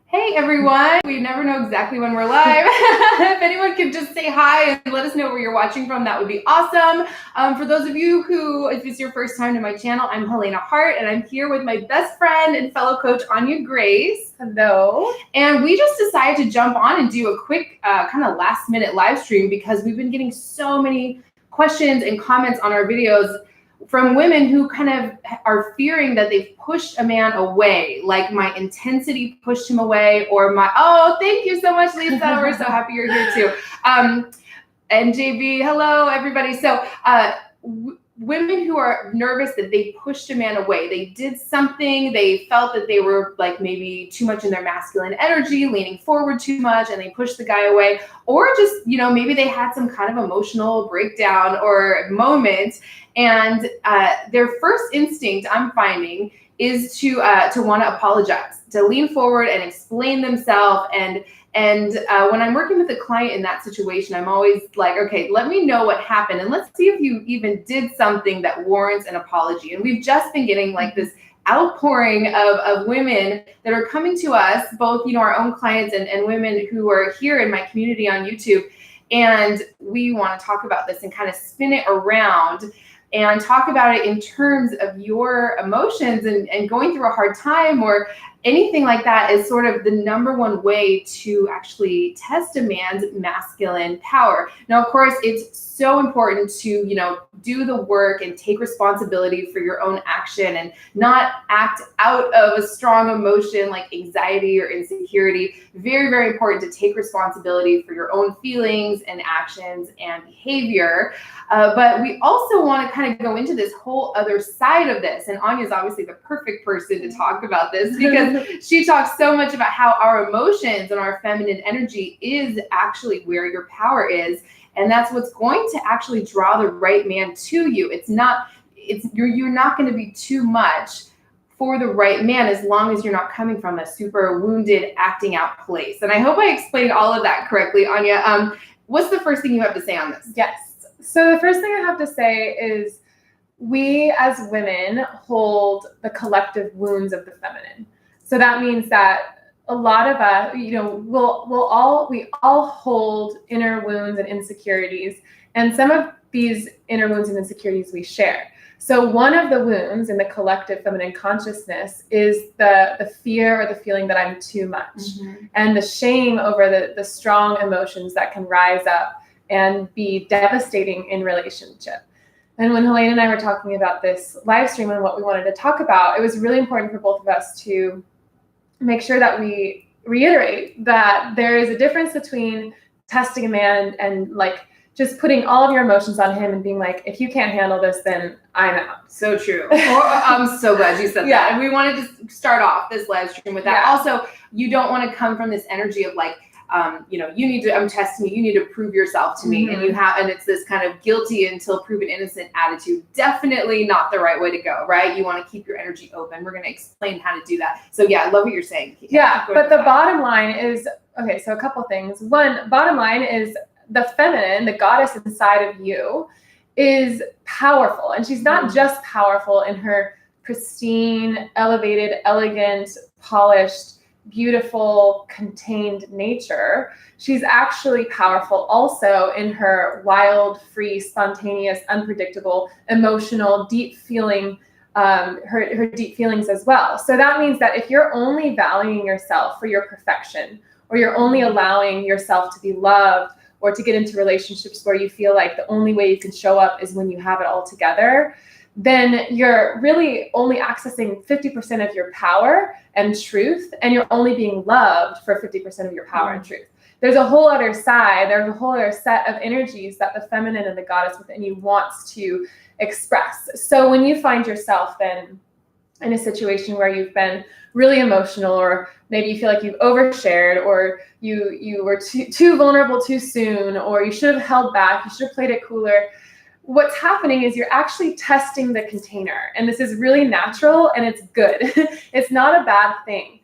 Hey everyone, we never know exactly when we're live. If anyone could just say hi and let us know where you're watching from, that would be awesome. For those of you who, if it's your first time to my channel, I'm Helena Hart and I'm here with my best friend and fellow coach, Anya Grace. Hello. And we just decided to jump on and do a quick kind of last minute live stream because we've been getting so many questions and comments on our videos from women who kind of are fearing that they've pushed a man away, like my intensity pushed him away, or thank you so much, Lisa. We're so happy you're here too. And JB, hello, everybody. So women who are nervous that they pushed a man away, they did something, they felt that they were like maybe too much in their masculine energy, leaning forward too much, and they pushed the guy away, or just, maybe they had some kind of emotional breakdown or moment. And their first instinct, I'm finding, is to want to apologize, to lean forward and explain themselves. And when I'm working with a client in that situation, I'm always like, okay, let me know what happened, and let's see if you even did something that warrants an apology. And we've just been getting like this outpouring of women that are coming to us, both our own clients and women who are here in my community on YouTube. And we want to talk about this and kind of spin it around and talk about it in terms of your emotions and going through a hard time or anything like that is sort of the number one way to actually test a man's masculine power. Now, of course, it's so important to, do the work and take responsibility for your own action and not act out of a strong emotion like anxiety or insecurity. Very, very important to take responsibility for your own feelings and actions and behavior. But we also want to kind of go into this whole other side of this. And Anya's obviously the perfect person to talk about this because she talks so much about how our emotions and our feminine energy is actually where your power is. And that's what's going to actually draw the right man to you. You're not going to be too much for the right man as long as you're not coming from a super wounded acting out place. And I hope I explained all of that correctly, Anya. What's the first thing you have to say on this? Yes. So the first thing I have to say is we as women hold the collective wounds of the feminine. So that means that a lot of us, we all hold inner wounds and insecurities, and some of these inner wounds and insecurities we share. So one of the wounds in the collective feminine consciousness is the fear or the feeling that I'm too much, and the shame over the strong emotions that can rise up and be devastating in relationship. And when Helena and I were talking about this live stream and what we wanted to talk about, it was really important for both of us to make sure that we reiterate that there is a difference between testing a man and like just putting all of your emotions on him and being like, if you can't handle this, then I'm out. So true. I'm so glad you said that. And we wanted to start off this live stream with that. Also, you don't want to come from this energy of like, I'm testing you, you need to prove yourself to me. And it's this kind of guilty until proven innocent attitude. Definitely not the right way to go, right? You want to keep your energy open. We're going to explain how to do that. So yeah, I love what you're saying. But the bottom line is, okay, so a couple things. One, bottom line is the feminine, the goddess inside of you is powerful. And she's not just powerful in her pristine, elevated, elegant, polished, beautiful, contained nature. She's actually powerful also in her wild, free, spontaneous, unpredictable, emotional, deep feeling, her deep feelings as well. So that means that if you're only valuing yourself for your perfection, or you're only allowing yourself to be loved, or to get into relationships where you feel like the only way you can show up is when you have it all together, then you're really only accessing 50% of your power and truth, and you're only being loved for 50% of your power and truth. There's a whole other side, there's a whole other set of energies that the feminine and the goddess within you wants to express. So when you find yourself then in a situation where you've been really emotional, or maybe you feel like you've overshared, or you were too vulnerable too soon, or you should have held back, you should have played it cooler, what's happening is you're actually testing the container. And this is really natural and it's good. It's not a bad thing.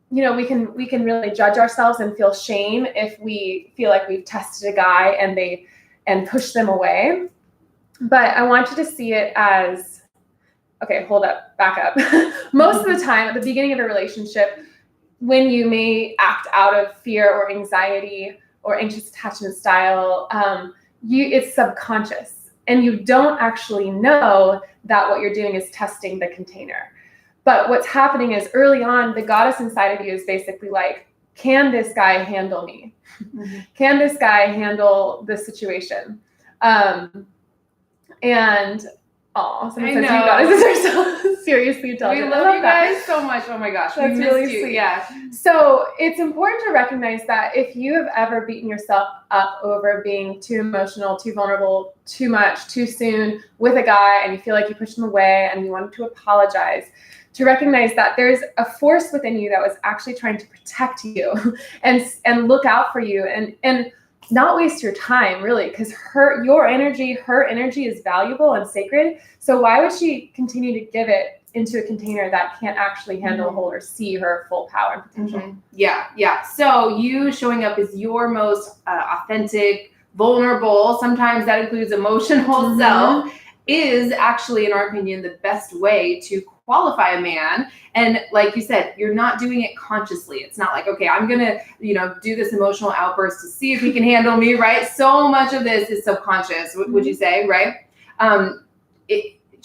We can really judge ourselves and feel shame if we feel like we've tested a guy and pushed them away. But I want you to see it as, okay, hold up, back up. Most of the time at the beginning of a relationship, when you may act out of fear or anxiety or anxious attachment style, it's subconscious, and you don't actually know that what you're doing is testing the container. But what's happening is early on, the goddess inside of you is basically like, can this guy handle me? Mm-hmm. Can this guy handle this situation? And someone says you goddesses are so seriously intelligent. We love you guys so much. Oh my gosh, that's really sweet. Yeah. So it's important to recognize that if you have ever beaten yourself up over being too emotional, too vulnerable, too much, too soon with a guy, and you feel like you pushed him away and you want to apologize, to recognize that there's a force within you that was actually trying to protect you and look out for you and not waste your time, really, because her energy is valuable and sacred. So why would she continue to give it into a container that can't actually handle, hold, or see her full power and potential? Mm-hmm. Yeah. So you showing up as your most authentic, vulnerable, sometimes that includes emotional self, is actually, in our opinion, the best way to qualify a man. And like you said, you're not doing it consciously. It's not like, okay, I'm gonna, do this emotional outburst to see if he can handle me, right? So much of this is subconscious, would you say, right?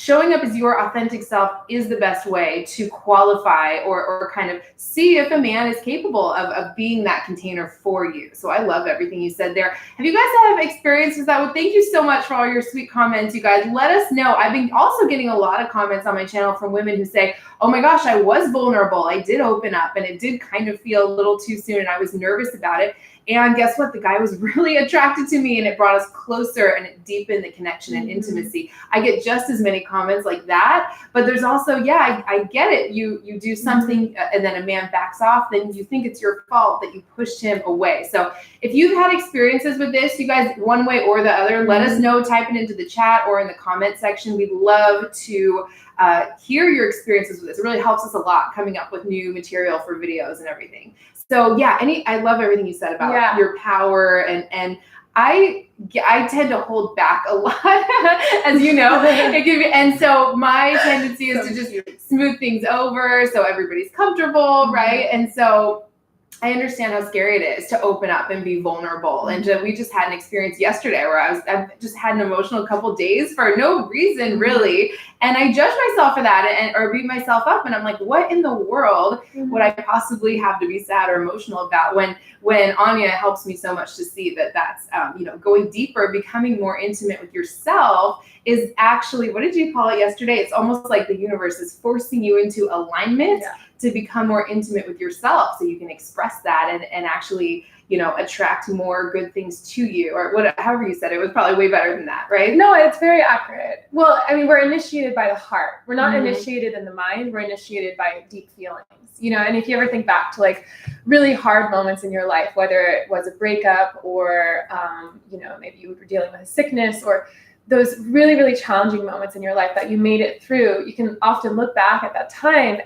Showing up as your authentic self is the best way to qualify or kind of see if a man is capable of being that container for you. So I love everything you said there. Have you guys had experiences that? Well, thank you so much for all your sweet comments, you guys. Let us know. I've been also getting a lot of comments on my channel from women who say, oh my gosh, I was vulnerable. I did open up and it did kind of feel a little too soon and I was nervous about it. And guess what? The guy was really attracted to me and it brought us closer and it deepened the connection and intimacy. I get just as many comments like that, but there's also, I get it. You do something and then a man backs off, then you think it's your fault that you pushed him away. So if you've had experiences with this, you guys, one way or the other, let us know, type it into the chat or in the comment section. We'd love to hear your experiences with this. It really helps us a lot coming up with new material for videos and everything. So I love everything you said about your power and I tend to hold back a lot, as you know, and so my tendency is to just smooth things over so everybody's comfortable, right? And so I understand how scary it is to open up and be vulnerable. And we just had an experience yesterday where I've just had an emotional couple days for no reason, really. And I judged myself for that or beat myself up. And I'm like, what in the world would I possibly have to be sad or emotional about when Anya helps me so much to see that that's, going deeper, becoming more intimate with yourself is actually, what did you call it yesterday? It's almost like the universe is forcing you into alignment to become more intimate with yourself so you can express that and actually, attract more good things to you or however you said it. It was probably way better than that, right? No, it's very accurate. Well, I mean, we're initiated by the heart. We're not initiated in the mind. We're initiated by deep feelings, and if you ever think back to like really hard moments in your life, whether it was a breakup or, maybe you were dealing with a sickness or those really, really challenging moments in your life that you made it through, you can often look back at that time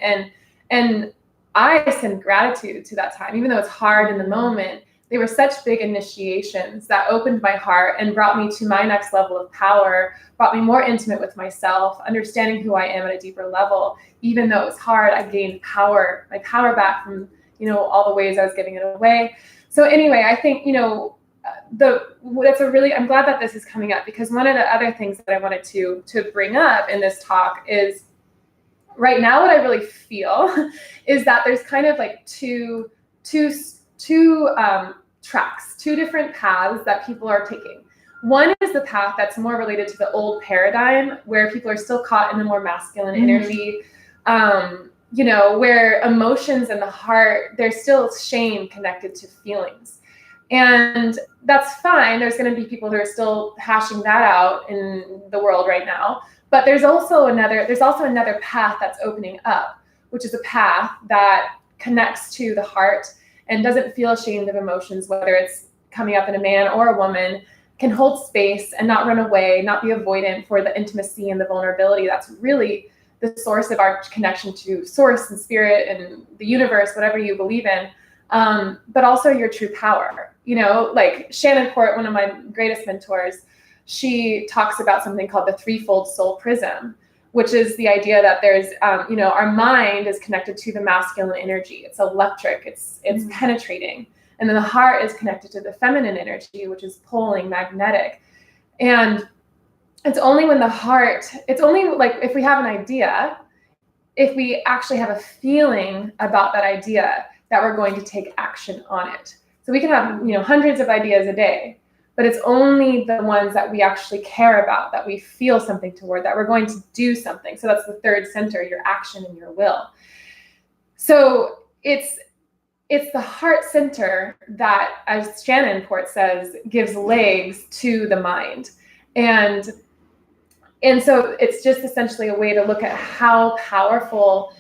and I send gratitude to that time, even though it's hard in the moment. They were such big initiations that opened my heart and brought me to my next level of power, brought me more intimate with myself, understanding who I am at a deeper level. Even though it was hard, I gained power, my power back from, all the ways I was giving it away. So anyway, I think, I'm glad that this is coming up, because one of the other things that I wanted to bring up in this talk is right now what I really feel is that there's kind of like two tracks, two different paths that people are taking. One is the path that's more related to the old paradigm where people are still caught in a more masculine energy, where emotions and the heart, there's still shame connected to feelings. And that's fine. There's going to be people who are still hashing that out in the world right now. But there's also another path that's opening up, which is a path that connects to the heart and doesn't feel ashamed of emotions, whether it's coming up in a man or a woman, can hold space and not run away, not be avoidant for the intimacy and the vulnerability. That's really the source of our connection to source and spirit and the universe, whatever you believe in, but also your true power. Like Shannon Court, one of my greatest mentors, she talks about something called the threefold soul prism, which is the idea that there's, our mind is connected to the masculine energy. It's electric, it's penetrating. And then the heart is connected to the feminine energy, which is pulling, magnetic. And it's only when it's only like if we have an idea, if we actually have a feeling about that idea, that we're going to take action on it. So we can have, hundreds of ideas a day, but it's only the ones that we actually care about, that we feel something toward, that we're going to do something. So that's the third center, your action and your will. So it's the heart center that, as Shannon Port says, gives legs to the mind. And so it's just essentially a way to look at how powerful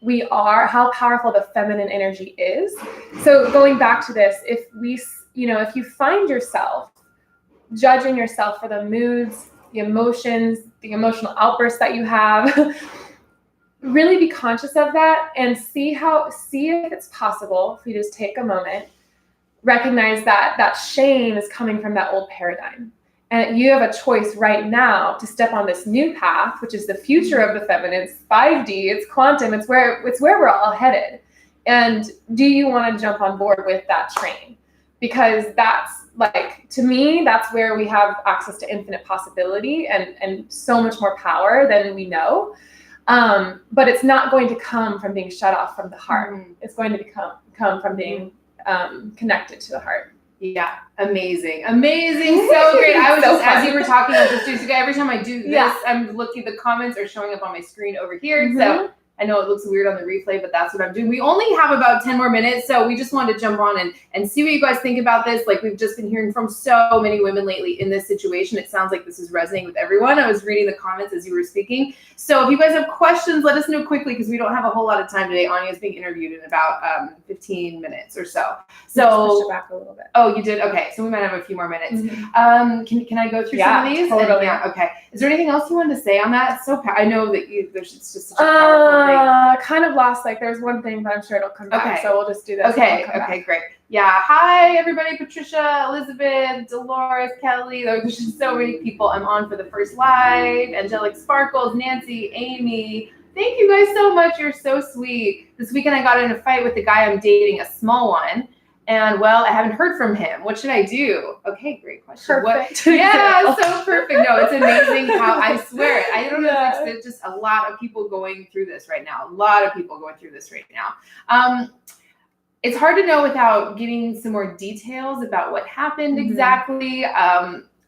we are, how powerful the feminine energy is. So going back to this, if you find yourself judging yourself for the moods, the emotions, the emotional outbursts that you have, really be conscious of that and see if it's possible if you just take a moment, recognize that shame is coming from that old paradigm. And you have a choice right now to step on this new path, which is the future of the feminine. It's 5D, it's quantum, it's where we're all headed. And do you want to jump on board with that train? Because that's, like, to me, that's where we have access to infinite possibility and so much more power than we know. But it's not going to come from being shut off from the heart. Mm-hmm. It's going to come from being connected to the heart. Yeah, amazing, so great. I was so just, as you were talking, I was just doing, every time I do this, I'm looking, the comments are showing up on my screen over here. Mm-hmm. So I know it looks weird on the replay, but that's what I'm doing. We only have about 10 more minutes, so we just wanted to jump on and see what you guys think about this. Like, we've just been hearing from so many women lately in this situation. It sounds like this is resonating with everyone. I was reading the comments as you were speaking. So if you guys have questions, let us know quickly, because we don't have a whole lot of time today. Anya is being interviewed in about 15 minutes or so. So push it back a little bit. Oh, you did? Okay, so we might have a few more minutes. Mm-hmm. Can I go through some of these? Totally. Okay. Is there anything else you wanted to say on that? I know that it's just such a powerful thing. Kind of lost, like, there's one thing, but I'm sure it'll come back. Okay. So we'll just do this. Okay, great. Yeah, hi everybody, Patricia, Elizabeth, Dolores, Kelly. There's just so many people. I'm on for the first live. Angelic Sparkles, Nancy, Amy. Thank you guys so much. You're so sweet. This weekend I got in a fight with the guy I'm dating, a small one. And, well, I haven't heard from him. What should I do? Okay, great question. Perfect. Yeah, so perfect. No, it's amazing how, I swear it. I don't know if there's just a lot of people going through this right now. It's hard to know without getting some more details about what happened exactly.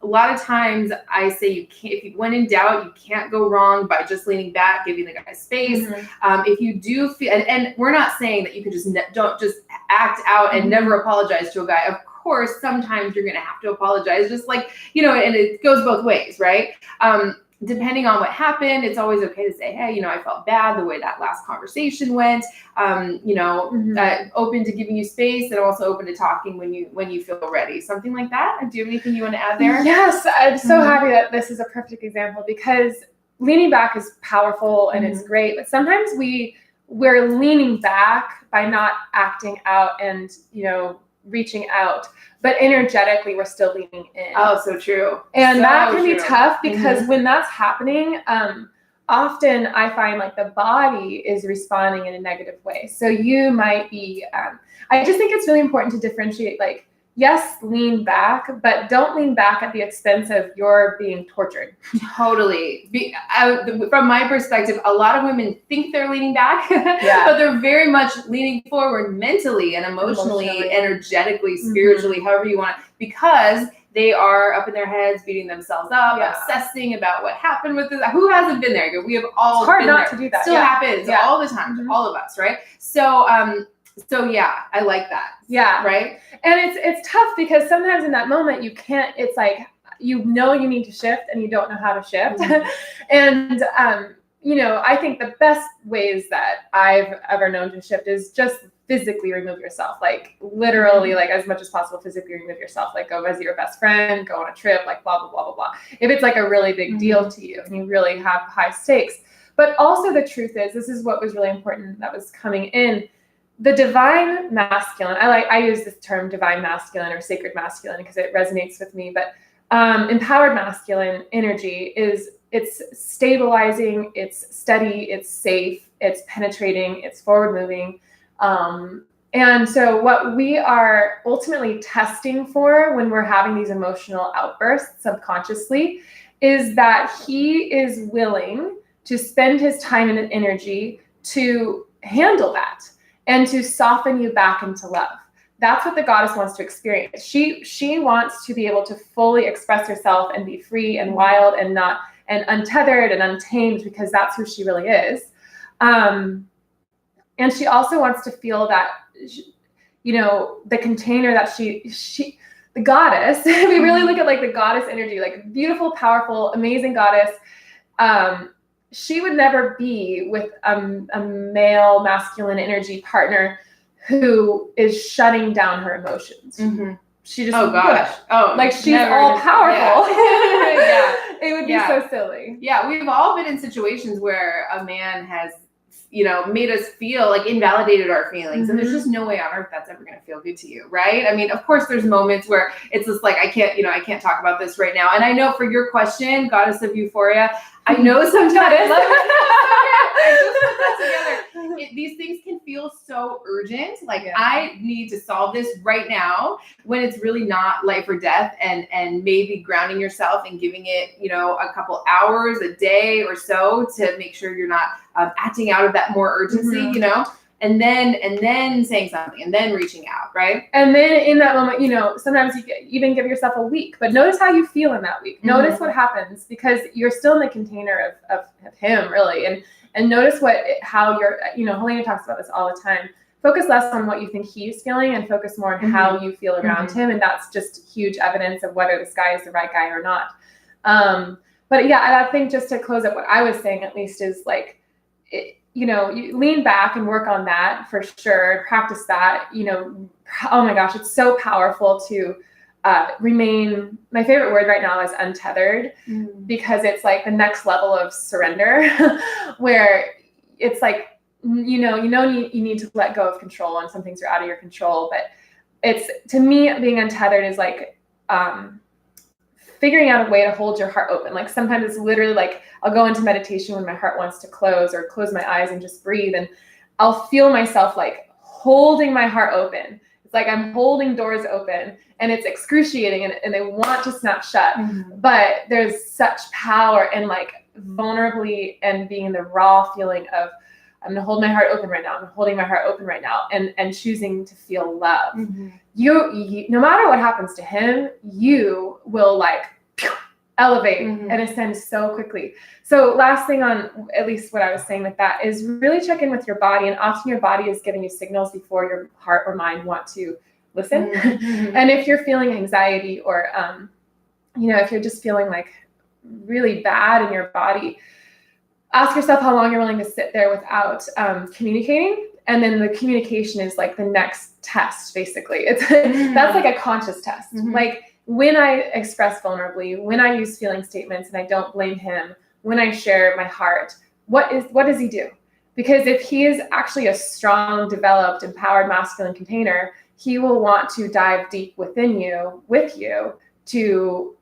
A lot of times I say when in doubt, you can't go wrong by just leaning back, giving the guy space. If you do feel, and we're not saying that you can just don't just act out and never apologize to a guy. Of course, sometimes you're going to have to apologize, just like, and it goes both ways, right? Depending on what happened, it's always okay to say, hey, I felt bad the way that last conversation went. Open to giving you space, and also open to talking when you feel ready. Something like that. Do you have anything you want to add there? Yes, I'm so happy that this is a perfect example, because leaning back is powerful and it's great, but sometimes we're leaning back by not acting out and reaching out, but energetically we're still leaning in. Oh, so true. And that can be tough, because when that's happening, often I find like the body is responding in a negative way. So you might be, I just think it's really important to differentiate, like, yes, lean back, but don't lean back at the expense of your being tortured. Totally. From my perspective, a lot of women think they're leaning back, but they're very much leaning forward mentally and emotionally, energetically, spiritually, however you want, because they are up in their heads, beating themselves up, obsessing about what happened with this. Who hasn't been there? We have all it's hard been not there. to do that. Still happens all the time, to all of us, right? So yeah, I like that. Yeah. Right. And it's tough, because sometimes in that moment you can't, it's like, you need to shift and you don't know how to shift. And, I think the best ways that I've ever known to shift is just physically remove yourself, like literally, like as much as possible, physically remove yourself, like go visit your best friend, go on a trip, like blah, blah, blah, blah, blah. If it's like a really big deal to you and you really have high stakes. But also the truth is, this is what was really important that was coming in. The divine masculine, I use this term divine masculine or sacred masculine because it resonates with me, but empowered masculine energy is it's stabilizing, it's steady, it's safe, it's penetrating, it's forward moving. And so what we are ultimately testing for when we're having these emotional outbursts subconsciously is that he is willing to spend his time and energy to handle that and to soften you back into love. That's what the goddess wants to experience. She wants to be able to fully express herself and be free and wild and untethered and untamed, because that's who she really is. And she also wants to feel that, the container that she the goddess, we really look at like the goddess energy, like beautiful, powerful, amazing goddess. She would never be with a male masculine energy partner who is shutting down her emotions. Mm-hmm. She just, oh gosh, like she's all powerful. Yeah. It would be so silly. Yeah, we've all been in situations where a man has, made us feel like invalidated our feelings. And there's just no way on earth that's ever going to feel good to you. Right. I mean, of course there's moments where it's just like, I can't talk about this right now. And I know for your question, Goddess of Euphoria, I know sometimes these things can feel so urgent. Like I need to solve this right now, when it's really not life or death, and maybe grounding yourself and giving it, a couple hours a day or so to make sure you're not acting out of that more urgency, and then saying something and then reaching out. Right. And then in that moment, sometimes you even give yourself a week, but notice how you feel in that week. Notice what happens, because you're still in the container of him, really. And notice how you're, Helena talks about this all the time. Focus less on what you think he's feeling and focus more on how you feel around him. And that's just huge evidence of whether this guy is the right guy or not. But yeah, I think just to close up what I was saying, at least, is like, you lean back and work on that for sure. Practice that, oh my gosh, it's so powerful to remain. My favorite word right now is untethered, because it's like the next level of surrender where it's like, you need to let go of control, and some things are out of your control. But it's, to me, being untethered is like, figuring out a way to hold your heart open. Like sometimes it's literally like, I'll go into meditation when my heart wants to close, or close my eyes and just breathe. And I'll feel myself like holding my heart open. It's like I'm holding doors open, and it's excruciating, and they want to snap shut. But there's such power in like vulnerably and being the raw feeling of, I'm going to hold my heart open right now. I'm holding my heart open right now, and choosing to feel love. You, no matter what happens to him, you will like elevate and ascend so quickly. So last thing on at least what I was saying with that is really check in with your body. And often your body is giving you signals before your heart or mind want to listen. And if you're feeling anxiety, or, if you're just feeling like really bad in your body, ask yourself how long you're willing to sit there without communicating. And then the communication is like the next test, basically. It's that's like a conscious test. Like when I express vulnerably, when I use feeling statements and I don't blame him, when I share my heart, what does he do? Because if he is actually a strong, developed, empowered masculine container, he will want to dive deep within you, with you, to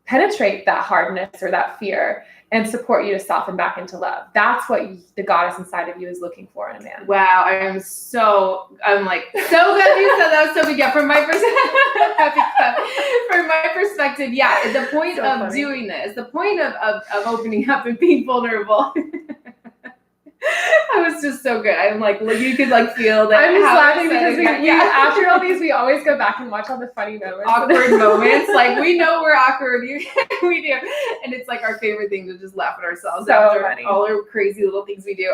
penetrate that hardness or that fear and support you to soften back into love. That's what the goddess inside of you is looking for in a man. Wow, I'm so glad you said that. So yeah, from my perspective, yeah, the point so of funny. Doing this, the point of opening up and being vulnerable. I was just so good. I'm like, you could like feel that. I'm just laughing because we after all these, we always go back and watch all the funny moments. Awkward moments. Like we know we're awkward. We do. And it's like our favorite thing to just laugh at ourselves after all our crazy little things we do.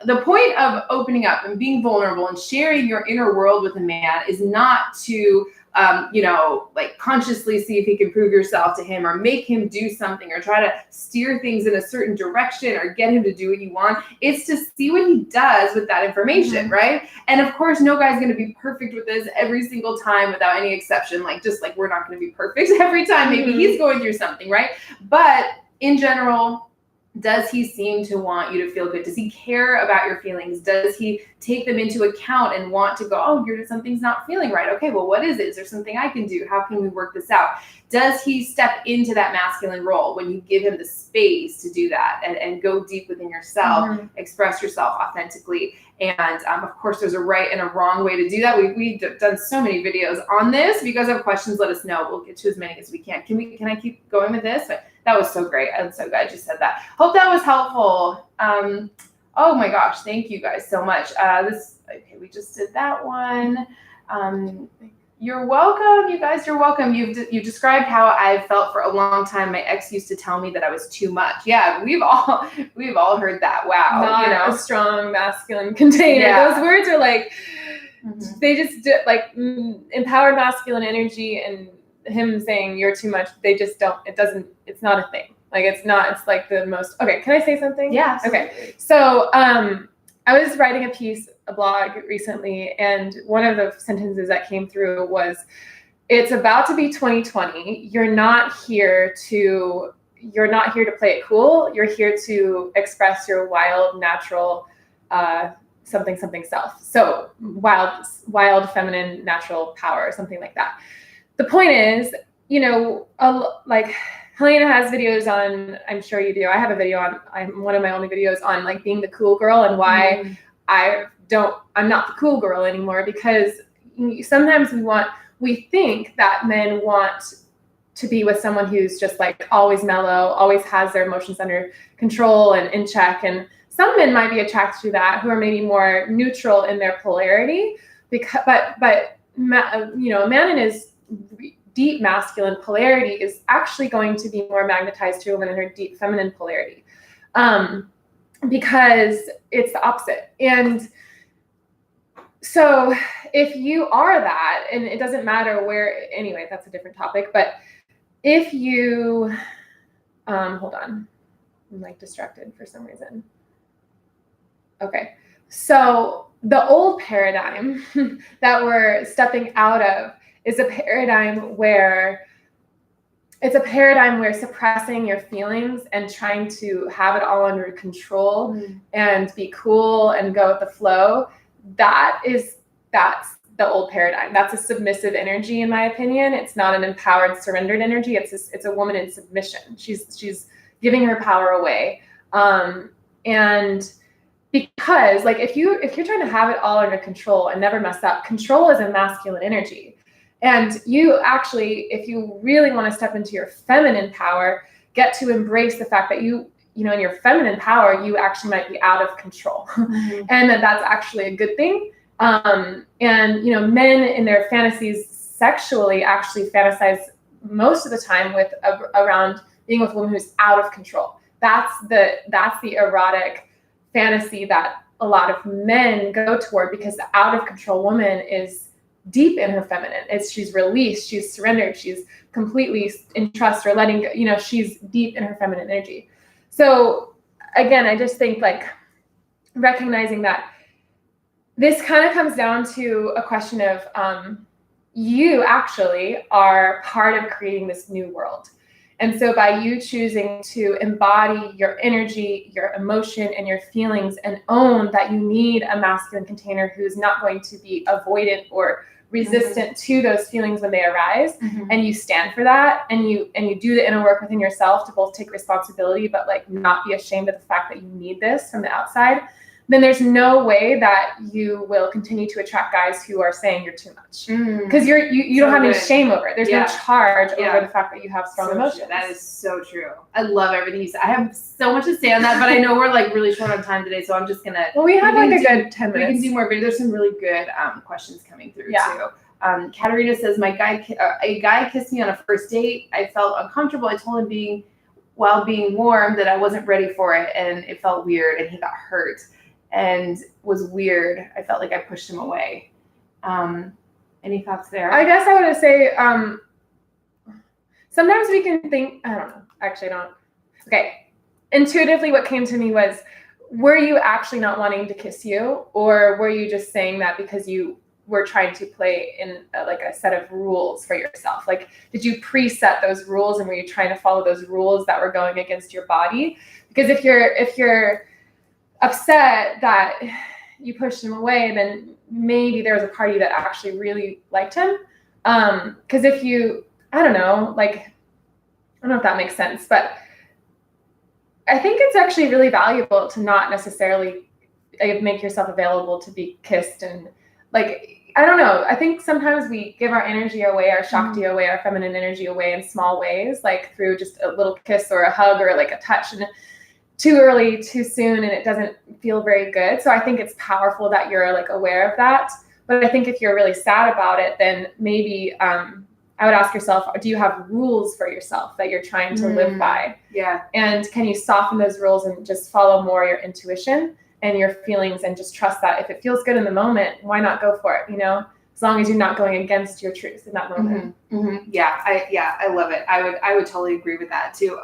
The point of opening up and being vulnerable and sharing your inner world with a man is not to like consciously see if he can prove yourself to him or make him do something or try to steer things in a certain direction or get him to do what you want. It's to see what he does with that information, right? And of course, no guy's going to be perfect with this every single time without any exception. Like, just like we're not going to be perfect every time. Maybe he's going through something, right? But in general, Does he seem to want you to feel good? Does he care about your feelings? Does he take them into account and want to go, oh, something's not feeling right. Okay, well, what is it? Is there something I can do? How can we work this out? Does he step into that masculine role when you give him the space to do that and go deep within yourself, express yourself authentically? And of course, there's a right and a wrong way to do that. We've done so many videos on this. If you guys have questions, let us know. We'll get to as many as we can. Can I keep going with this? But that was so great. I'm so glad you said that. Hope that was helpful. Oh my gosh, thank you guys so much. Okay, we just did that one. You're welcome, you guys. You're welcome. You described how I felt for a long time. My ex used to tell me that I was too much. Yeah, we've all heard that. Wow, not a strong masculine container. Yeah. Those words are like they just like empowered masculine energy, and him saying you're too much. They just don't. It's not a thing. Like it's not. It's like the most. Okay, can I say something? Yeah. Okay. So I was writing a blog recently, and one of the sentences that came through was, it's about to be 2020. You're not here to play it cool. You're here to express your wild, natural, something self. So wild, feminine, natural power, something like that. The point is, like Helena has videos on, I'm sure you do. I have a video on, one of my only videos on like being the cool girl and why I'm not the cool girl anymore, because sometimes we think that men want to be with someone who's just like always mellow, always has their emotions under control and in check. And some men might be attracted to that, who are maybe more neutral in their polarity, but a man in his deep masculine polarity is actually going to be more magnetized to a woman in her deep feminine polarity, because it's the opposite. And so if you are that, and it doesn't matter where, anyway, that's a different topic, but if you, hold on, I'm like distracted for some reason. Okay, so the old paradigm that we're stepping out of is a paradigm where suppressing your feelings and trying to have it all under control and be cool and go with the flow. That's the old paradigm. That's a submissive energy, in my opinion. It's not an empowered, surrendered energy. It's a woman in submission. She's giving her power away. And because like if you're trying to have it all under control and never mess up, control is a masculine energy. And you actually, if you really want to step into your feminine power, get to embrace the fact that in your feminine power, you actually might be out of control, and that's actually a good thing. And men in their fantasies sexually actually fantasize most of the time around being with a woman who's out of control. That's the erotic fantasy that a lot of men go toward, because the out of control woman is deep in her feminine. She's released, she's surrendered, she's completely in trust or letting go, she's deep in her feminine energy. So again, I just think like recognizing that this kind of comes down to a question of you actually are part of creating this new world. And so by you choosing to embody your energy, your emotion, and your feelings, and own that you need a masculine container who's not going to be avoidant or resistant to those feelings when they arise, and you stand for that, and you do the inner work within yourself to both take responsibility, but like not be ashamed of the fact that you need this from the outside, then there's no way that you will continue to attract guys who are saying you're too much, because you don't have any shame over it. There's no charge over the fact that you have strong emotions. True. That is so true. I love everything you said. I have so much to say on that, but I know we're like really short on time today, so I'm just gonna. Well, we have like a good 10 minutes. We can do more, but there's some really good questions coming through too. Katerina says, a guy kissed me on a first date. I felt uncomfortable. I told him while being warm that I wasn't ready for it, and it felt weird, and he got hurt. And was weird. I felt like I pushed him away. Any thoughts there? I guess I would say sometimes we can think, I don't know. Actually, I don't. Okay. Intuitively, what came to me was, were you actually not wanting to kiss you? Or were you just saying that because you were trying to play in like a set of rules for yourself? Like, did you preset those rules, and were you trying to follow those rules that were going against your body? Because if you're upset that you pushed him away, then maybe there was a part of you that actually really liked him. Because if you, I don't know if that makes sense, but I think it's actually really valuable to not necessarily make yourself available to be kissed. And like, I don't know, I think sometimes we give our energy away, our Shakti away, our feminine energy away in small ways, like through just a little kiss or a hug or like a touch, and too early, too soon, and it doesn't feel very good. So I think it's powerful that you're like aware of that. But I think if you're really sad about it, then maybe I would ask yourself, do you have rules for yourself that you're trying to live by? Yeah. And can you soften those rules and just follow more your intuition and your feelings, and just trust that if it feels good in the moment, why not go for it? As long as you're not going against your truth in that moment. Yeah, I love it. I would totally agree with that too.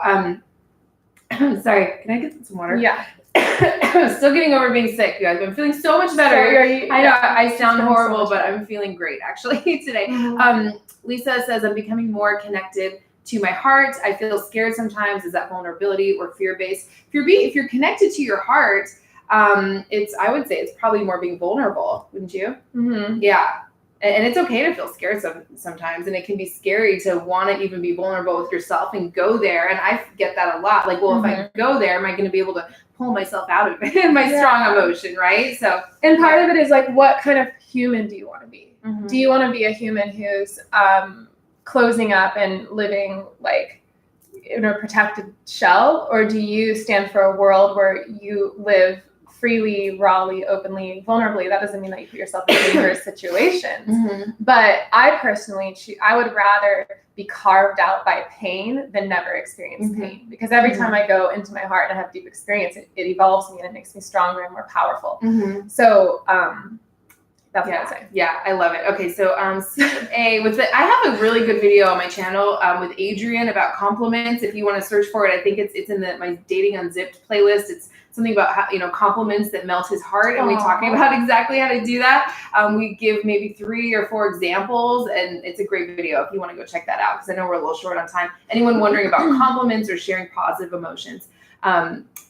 Sorry, can I get some water? Yeah. I'm still getting over being sick, you guys. I'm feeling so much better. I know I sound horrible, but I'm feeling great actually today. Lisa says, I'm becoming more connected to my heart. I feel scared sometimes. Is that vulnerability or fear-based? If you're connected to your heart, I would say it's probably more being vulnerable, wouldn't you? Yeah. And it's okay to feel scared sometimes, and it can be scary to want to even be vulnerable with yourself and go there. And I get that a lot. Like, well, if I go there, am I going to be able to pull myself out of it? My strong emotion, right? So, and part of it is like, what kind of human do you want to be? Do you want to be a human who's closing up and living like in a protected shell, or do you stand for a world where you live freely, rawly, openly, vulnerably? That doesn't mean that you put yourself in dangerous situations. But I personally, I would rather be carved out by pain than never experience pain. Because every time I go into my heart and I have deep experience, it evolves me and it makes me stronger and more powerful. So that's what I say. Yeah, I love it. Okay, so I have a really good video on my channel with Adrian about compliments. If you want to search for it, I think it's in my Dating Unzipped playlist. It's something about how, compliments that melt his heart, and we talking about exactly how to do that. We give maybe 3 or 4 examples, and it's a great video if you want to go check that out, because I know we're a little short on time. Anyone wondering about compliments or sharing positive emotions?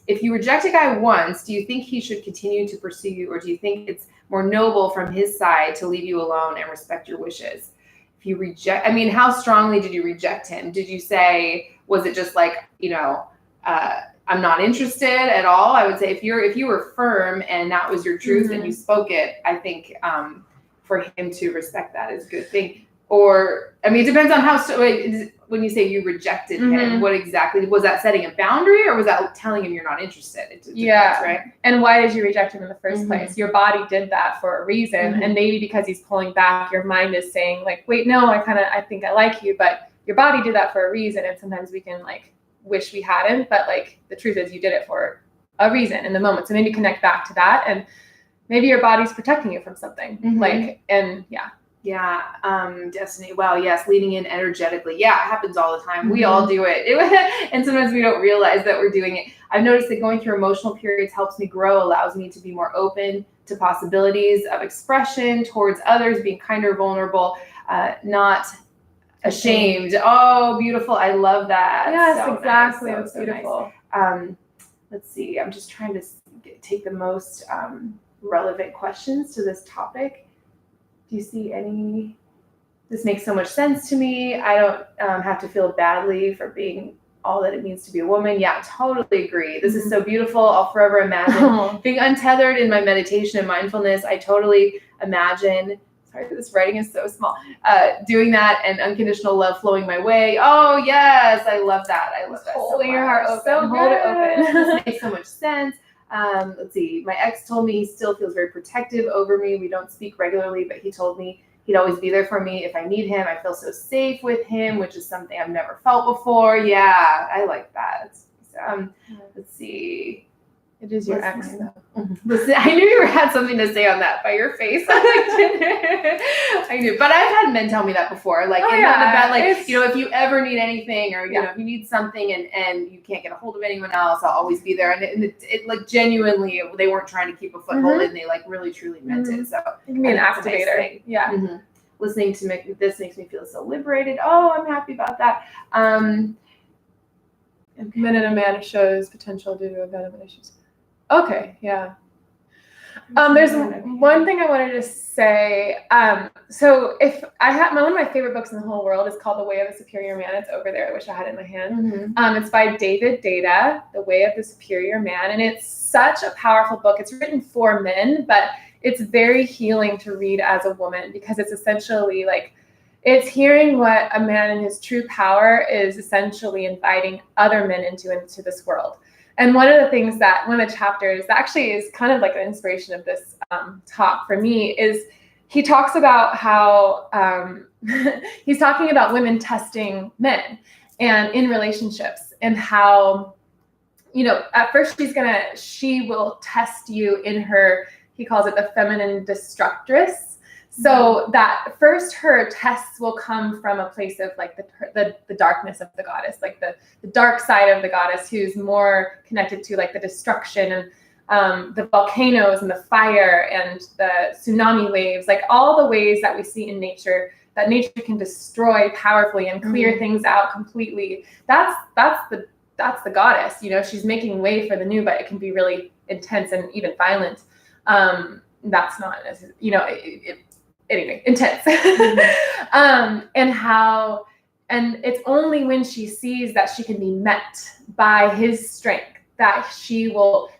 If you reject a guy once, do you think he should continue to pursue you, or do you think it's more noble from his side to leave you alone and respect your wishes? If you reject, how strongly did you reject him? Did you say, was it just like, I'm not interested at all? I would say if you were firm and that was your truth and you spoke it, I think for him to respect that is a good thing. Or, it depends on how, when you say you rejected him, what exactly, was that setting a boundary, or was that telling him you're not interested? It depends, right? And why did you reject him in the first place? Your body did that for a reason. And maybe because he's pulling back, your mind is saying like, wait, no, I think I like you, but your body did that for a reason. And sometimes we can like wish we hadn't, but like the truth is you did it for a reason in the moment. So maybe connect back to that, and maybe your body's protecting you from something. Destiny. Wow. Yes. Leaning in energetically. Yeah. It happens all the time. We all do it. And sometimes we don't realize that we're doing it. I've noticed that going through emotional periods helps me grow, allows me to be more open to possibilities of expression towards others, being kinder, vulnerable, not ashamed. Oh, beautiful. I love that. Yes, so exactly. Nice. It's beautiful. Nice. Let's see. I'm just trying to take the most relevant questions to this topic. Do you see any? This makes so much sense to me. I don't have to feel badly for being all that it means to be a woman. Yeah, totally agree. This is so beautiful. I'll forever imagine being untethered in my meditation and mindfulness. I totally imagine, sorry, this writing is so small, doing that and unconditional love flowing my way. Oh, yes. I love that. I love that. Holding your heart open. So hold it open. This makes so much sense. Let's see. My ex told me he still feels very protective over me. We don't speak regularly, but he told me he'd always be there for me if I need him. I feel so safe with him, which is something I've never felt before. Yeah, I like that. Let's see. It is your ex, though. Listen, I knew you had something to say on that by your face. I knew, but I've had men tell me that before. Like, if you ever need anything, or if you need something and you can't get a hold of anyone else, I'll always be there. And it like genuinely, they weren't trying to keep a foothold, and they like really truly meant it. So it can be an activator. Nice listening to this makes me feel so liberated. Oh, I'm happy about that. Men in a man shows potential due to abandonment issues. Okay, yeah. There's one thing I wanted to say. So if I had one of my favorite books in the whole world is called The Way of the Superior Man. It's over there. I wish I had it in my hand. It's by David Data, The Way of the Superior Man. And it's such a powerful book. It's written for men, but it's very healing to read as a woman, because it's essentially like, it's hearing what a man in his true power is essentially inviting other men into this world. And one of the chapters that actually is kind of like an inspiration of this talk for me is he talks about how he's talking about women testing men and in relationships, and how, at first she will test you in her, he calls it the feminine destructress. So that first her tests will come from a place of like the darkness of the goddess, like the dark side of the goddess, who's more connected to like the destruction and the volcanoes and the fire and the tsunami waves, like all the ways that we see in nature, that nature can destroy powerfully and clear things out completely. That's the goddess, she's making way for the new, but it can be really intense and even violent. That's not, anyway, intense. And it's only when she sees that she can be met by his strength that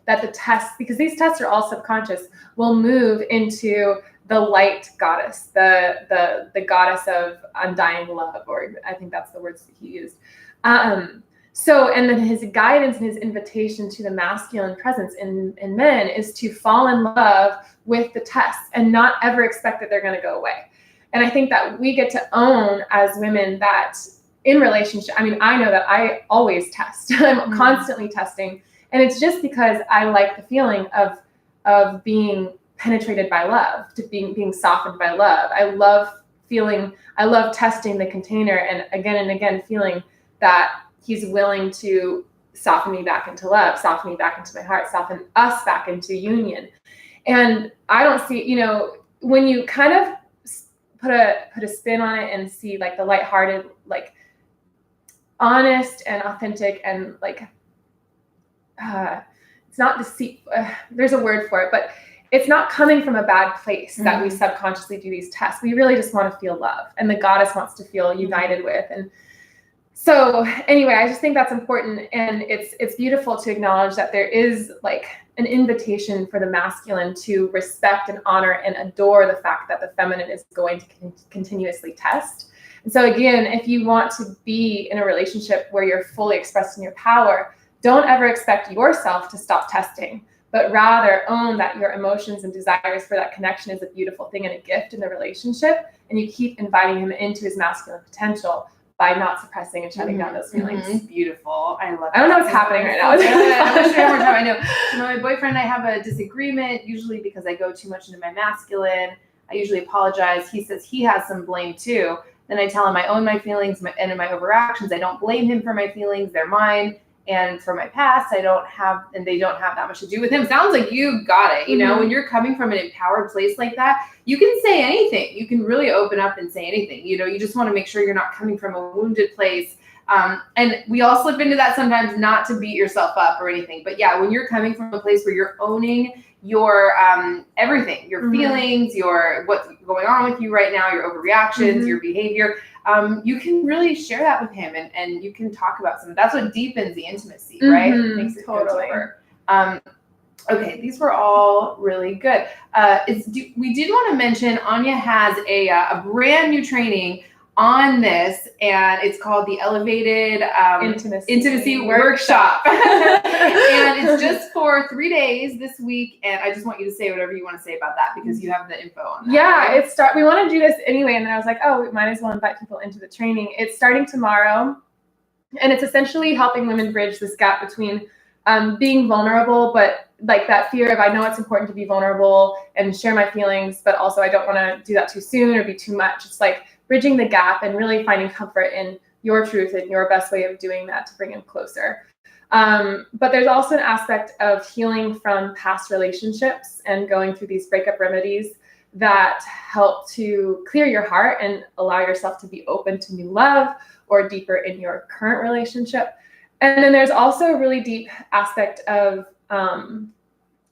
the tests, because these tests are all subconscious, will move into the light goddess, the goddess of undying love, or I think that's the words that he used. And then his guidance and his invitation to the masculine presence in men is to fall in love with the tests and not ever expect that they're going to go away. And I think that we get to own as women that in relationship, I know that I always test. I'm constantly testing. And it's just because I like the feeling of being penetrated by love, to being softened by love. I love testing the container and again feeling that he's willing to soften me back into love, soften me back into my heart, soften us back into union. And I don't see, when you kind of put a spin on it and see like the lighthearted, like honest and authentic and like, it's not deceit. There's a word for it, but it's not coming from a bad place that we subconsciously do these tests. We really just want to feel love, and the goddess wants to feel united with. And so anyway, I just think that's important. And it's beautiful to acknowledge that there is like an invitation for the masculine to respect and honor and adore the fact that the feminine is going to continuously test. And so again, if you want to be in a relationship where you're fully expressing your power, don't ever expect yourself to stop testing, but rather own that your emotions and desires for that connection is a beautiful thing and a gift in the relationship. And you keep inviting him into his masculine potential by not suppressing and shutting down those feelings. Beautiful. I love it. I don't know what's happening right now. I wish I had more time. I know. My boyfriend and I have a disagreement, usually because I go too much into my masculine. I usually apologize. He says he has some blame too. Then I tell him I own my feelings and in my overreactions. I don't blame him for my feelings. They're mine. And for my past, they don't have that much to do with him. Sounds like you got it. When you're coming from an empowered place like that, you can say anything. You can really open up and say anything. You just want to make sure you're not coming from a wounded place. And we all slip into that sometimes, not to beat yourself up or anything. But yeah, when you're coming from a place where you're owning your everything, your feelings, your what's going on with you right now, your overreactions, your behavior, you can really share that with him, and you can talk about some. That's what deepens the intimacy, right? It makes it totally. Okay, these were all really good. We did want to mention Anya has a brand new training on this, and it's called the Elevated Intimacy Workshop. And it's just for 3 days this week, and I just want you to say whatever you want to say about that, because you have the info on that. Yeah, right? We want to do this anyway, and then I was like, oh, we might as well invite people into the training. It's starting tomorrow, and it's essentially helping women bridge this gap between being vulnerable, but like that fear of, I know it's important to be vulnerable and share my feelings, but also I don't want to do that too soon or be too much. It's like bridging the gap and really finding comfort in your truth and your best way of doing that to bring them closer. But there's also an aspect of healing from past relationships and going through these breakup remedies that help to clear your heart and allow yourself to be open to new love or deeper in your current relationship. And then there's also a really deep aspect of, and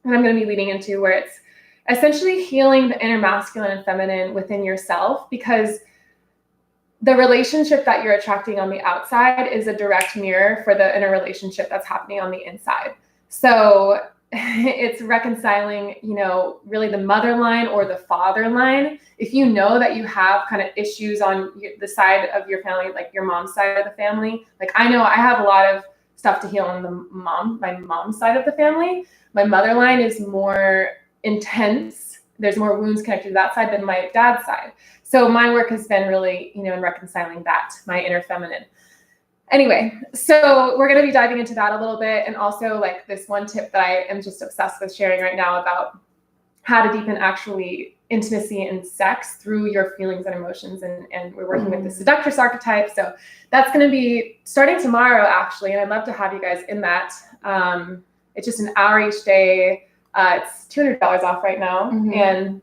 I'm going to be leading into, where it's essentially healing the inner masculine and feminine within yourself, because the relationship that you're attracting on the outside is a direct mirror for the inner relationship that's happening on the inside. So it's reconciling, really the mother line or the father line. If you know that you have kind of issues on the side of your family, like your mom's side of the family, like I know I have a lot of stuff to heal on my mom's side of the family. My mother line is more intense. There's more wounds connected to that side than my dad's side. So my work has been really, in reconciling that, my inner feminine. Anyway, so we're going to be diving into that a little bit. And also like this one tip that I am just obsessed with sharing right now about how to deepen actually intimacy and sex through your feelings and emotions. And we're working with the seductress archetype. So that's going to be starting tomorrow, actually. And I'd love to have you guys in that. It's just an hour each day. It's $200 off right now, and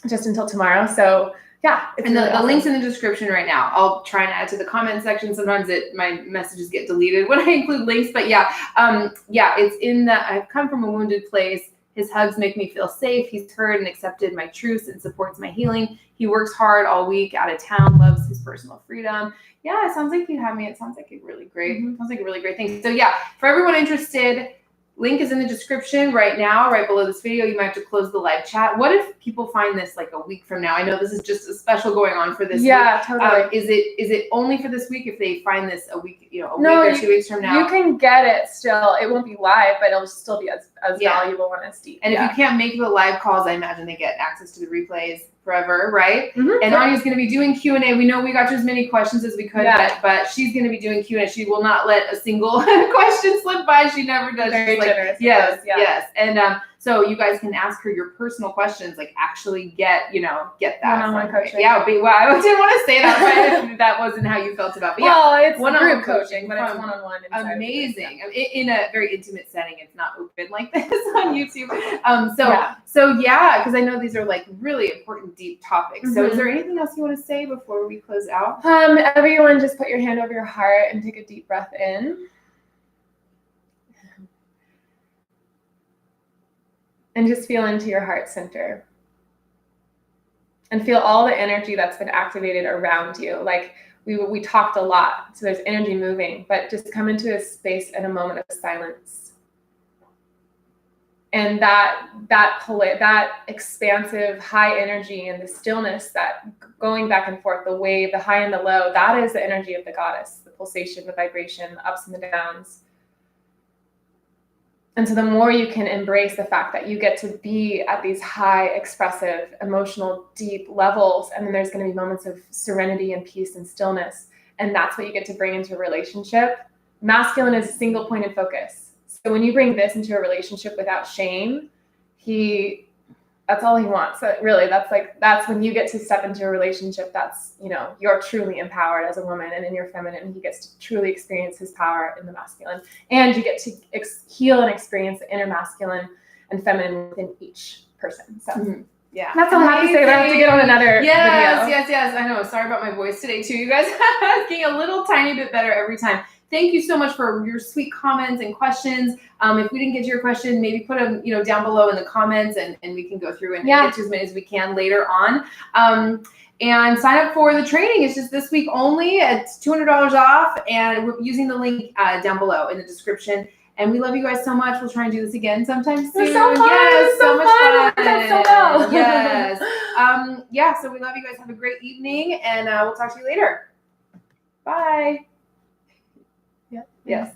just until tomorrow. So yeah. And the link's in the description right now. I'll try and add to the comment section. Sometimes my messages get deleted when I include links, but it's in the, I've come from a wounded place. His hugs make me feel safe. He's heard and accepted my truths and supports my healing. He works hard all week out of town, loves his personal freedom. Yeah, it sounds like you have me. It sounds like a really great, thing. So yeah, for everyone interested, link is in the description right now, right below this video. You might have to close the live chat. What if people find this like a week from now? I know this is just a special going on for this week. Yeah, totally. Is it only for this week if they find this a week, week or 2 weeks from now? You can get it still. It won't be live, but it'll still be as valuable and as deep. And if you can't make the live calls, I imagine they get access to the replays forever, right? And Anya's going to be doing Q&A. We know we got to as many questions as we could, but she's going to be doing Q&A. She will not let a single question slip by. She never does. Very generous. Yes. And so you guys can ask her your personal questions, like actually get that. One-on-one coaching. Yeah, I didn't want to say that, but that wasn't how you felt about it. Well, it's one-on-one group coaching, but it's one-on-one. Amazing. In a very intimate setting. It's not open like this on YouTube. Because I know these are like really important, deep topics. So is there anything else you want to say before we close out? Everyone just put your hand over your heart and take a deep breath in. And just feel into your heart center. And feel all the energy that's been activated around you. Like we talked a lot, so there's energy moving, but just come into a space and a moment of silence. And that expansive high energy and the stillness, that going back and forth, the wave, the high and the low, that is the energy of the goddess, the pulsation, the vibration, the ups and the downs. And so the more you can embrace the fact that you get to be at these high, expressive, emotional, deep levels, and then there's going to be moments of serenity and peace and stillness, and that's what you get to bring into a relationship. Masculine is a single point of focus. So when you bring this into a relationship without shame, that's all he wants. So really, that's when you get to step into a relationship that's, you're truly empowered as a woman, and in your feminine, he gets to truly experience his power in the masculine. And you get to heal and experience the inner masculine and feminine within each person. So yeah, that's all I have to say. But I have to get on another video. Yes. I know. Sorry about my voice today too. You guys are getting a little tiny bit better every time. Thank you so much for your sweet comments and questions. If we didn't get to your question, maybe put them, down below in the comments, and we can go through and get to as many as we can later on. And sign up for the training. It's just this week only. It's $200 off, and we're using the link down below in the description. And we love you guys so much. We'll try and do this again sometime soon. It's so fun. Yes, so much fun. So well. Yes. So we love you guys. Have a great evening, and we'll talk to you later. Bye. Yeah. Yes.